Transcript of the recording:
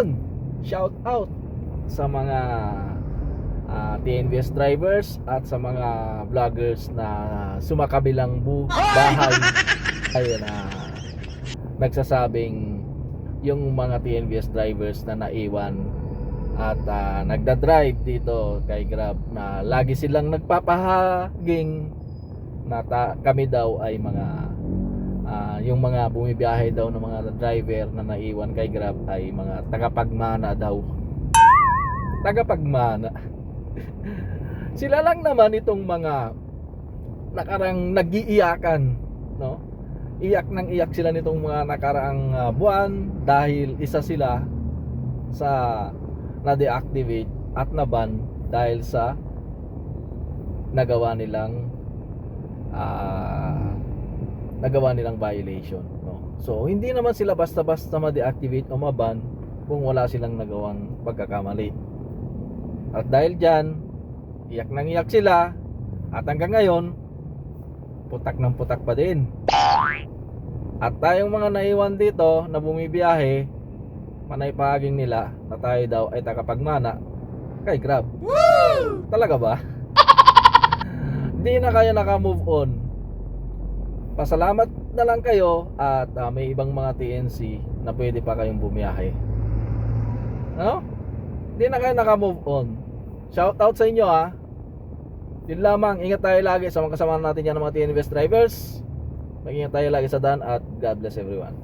Yun, shout out sa mga TNVS drivers at sa mga vloggers na sumakabilang bahay ay nagsasabing yung mga TNVS drivers na naiwan at nagda-drive dito kay Grab na lagi silang nagpapahaging na kami daw ay mga yung mga bumibiyahe daw ng mga driver na naiwan kay Grab ay mga tagapagmana daw. Tagapagmana. Sila lang naman itong mga nakarang nag-iiyakan, no? Iyak nang iyak sila nitong mga nakaraang buwan dahil isa sila sa na-deactivate at na-ban dahil sa nagawa nilang violation, no? So hindi naman sila basta-basta ma-deactivate o ma-ban kung wala silang nagawang pagkakamali. At dahil dyan, iyak nang iyak sila at hanggang ngayon putak ng putak pa din. At tayong mga naiwan dito na bumibiyahe, manaypahaging nila na tayo daw ay tagapagmana kay Grab. Woo! Talaga ba? Hindi na kayo naka-move on. Pasalamat na lang kayo at may ibang mga TNC na pwede pa kayong bumiyahe. Ano? Hindi na kayo naka-move on. Shout out sa inyo ha. Yun lamang, ingat tayo lagi sa mga kasama natin yan ng mga TNVS drivers. Mag-ingat tayo lagi sa daan at God bless everyone.